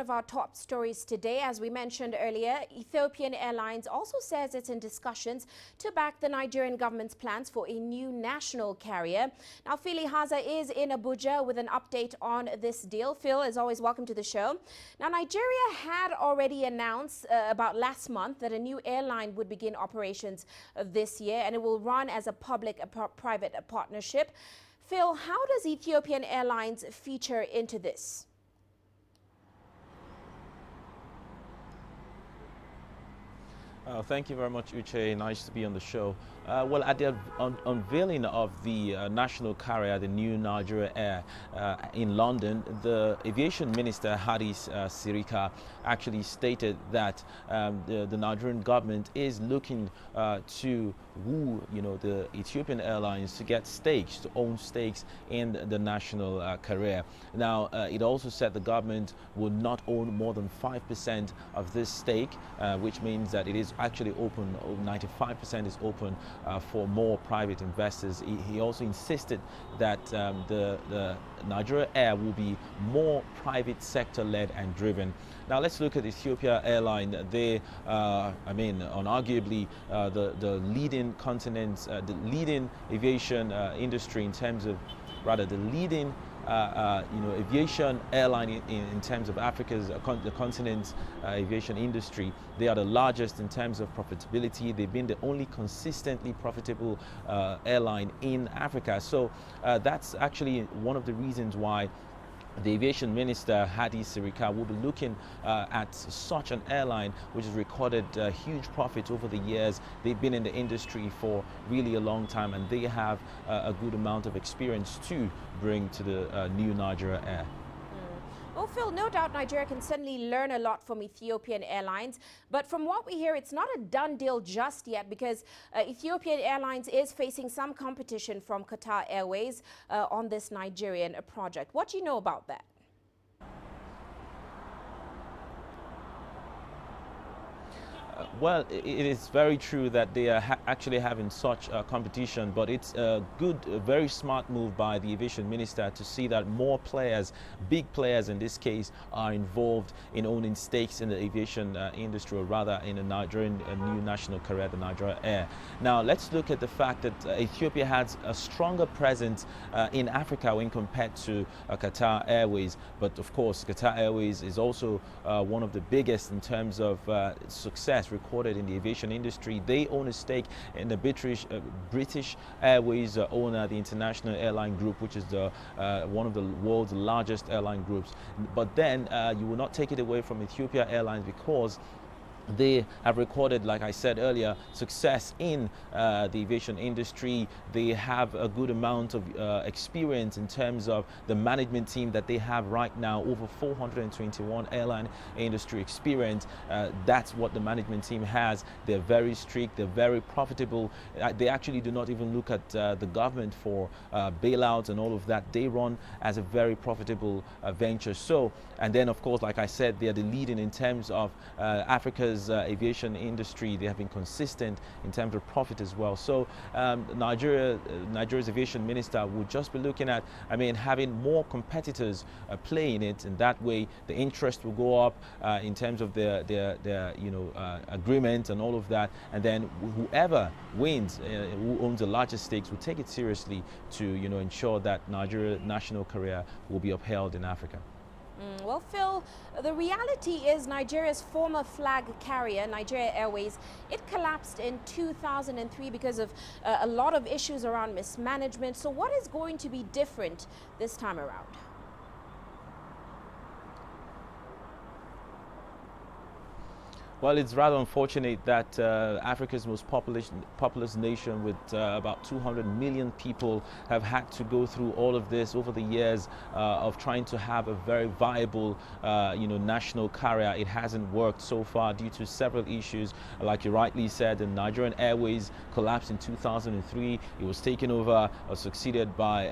of our top stories today. As we mentioned earlier, Ethiopian Airlines also says it's in discussions to back the Nigerian government's plans for a new national carrier. Now, Phil Ihaza is in Abuja with an update on this deal. Phil, as always, welcome to the show. Now, Nigeria had already announced about last month that a new airline would begin operations this year, and it will run as a public-private partnership. Phil, how does Ethiopian Airlines feature into this? Thank you very much, Uche. Nice to be on the show. Well, at the unveiling of the national carrier, the new Nigeria Air in London, the aviation minister, Hadis Sirika, actually stated that the Nigerian government is looking to woo, the Ethiopian Airlines to get stakes, to own stakes in the national carrier. Now, it also said the government would not own more than 5% of this stake, which means that it is actually open, 95% is open for more private investors. He also insisted that the Nigeria Air will be more private sector led and driven. Now let's look at Ethiopian Airlines. They, unarguably, the leading continent, the leading aviation industry in terms of, rather the leading aviation airline in terms of Africa's the continent's aviation industry. They are the largest in terms of profitability. They've been the only consistently profitable airline in Africa. So that's actually one of the reasons why the aviation minister, Hadi Sirika, will be looking at such an airline which has recorded huge profits over the years. They've been in the industry for really a long time, and they have a good amount of experience to bring to the new Nigeria Air. Well, Phil, no doubt Nigeria can certainly learn a lot from Ethiopian Airlines, but from what we hear, it's not a done deal just yet, because Ethiopian Airlines is facing some competition from Qatar Airways on this Nigerian project. What do you know about that? Well, it is very true that they are actually having such competition, but it's a good, very smart move by the aviation minister to see that more players, big players in this case, are involved in owning stakes in the aviation industry, or rather in a Nigerian new national carrier, the Nigeria Air. Now, let's look at the fact that Ethiopia has a stronger presence in Africa when compared to Qatar Airways. But of course, Qatar Airways is also one of the biggest in terms of success recorded in the aviation industry. They own a stake in the British Airways owner, the International Airline Group, which is the one of the world's largest airline groups. But then you will not take it away from Ethiopian Airlines, because they have recorded, like I said earlier, success in the aviation industry. They have a good amount of experience in terms of the management team that they have right now, over 421 airline industry experience. That's what the management team has. They're very strict, they're very profitable. They actually do not even look at the government for bailouts and all of that. They run as a very profitable venture. So, and then of course, like I said, they're the leading in terms of Africa's aviation industry. They have been consistent in terms of profit as well. So Nigeria's aviation minister would just be looking at, having more competitors play in it, and that way the interest will go up in terms of their agreement and all of that. And then whoever wins, who owns the largest stakes, will take it seriously to ensure that Nigeria national carrier will be upheld in Africa. Well, Phil, the reality is Nigeria's former flag carrier, Nigeria Airways, it collapsed in 2003 because of a lot of issues around mismanagement. So what is going to be different this time around? Well, it's rather unfortunate that Africa's most populous nation, with about 200 million people, have had to go through all of this over the years of trying to have a very viable, national carrier. It hasn't worked so far due to several issues. Like you rightly said, the Nigerian Airways collapsed in 2003. It was taken over or succeeded by,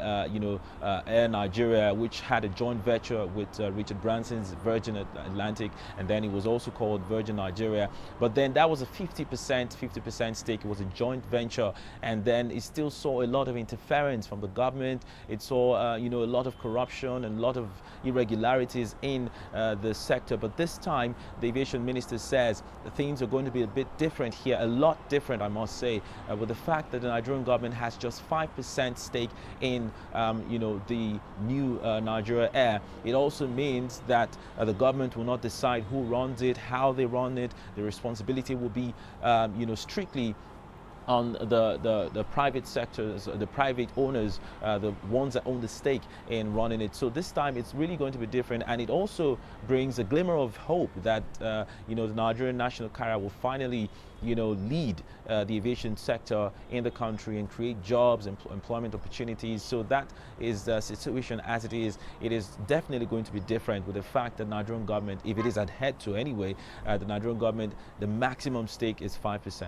Air Nigeria, which had a joint venture with Richard Branson's Virgin Atlantic, and then it was also called Virgin Nigeria. Nigeria. But then that was a 50% stake. It was a joint venture, and then it still saw a lot of interference from the government. It saw, a lot of corruption and a lot of irregularities in the sector. But this time, the aviation minister says things are going to be a bit different here, a lot different, I must say, with the fact that the Nigerian government has just 5% stake in, the new Nigeria Air. It also means that the government will not decide who runs it, how they run it. The responsibility will be, strictly on the private sectors, the private owners, the ones that own the stake in running it. So this time it's really going to be different, and it also brings a glimmer of hope that the Nigerian national carrier will finally lead the aviation sector in the country and create jobs and employment opportunities. So that is the situation as it is. It is definitely going to be different with the fact that Nigerian government, if it is adhered to anyway, the Nigerian government, the maximum stake is 5%.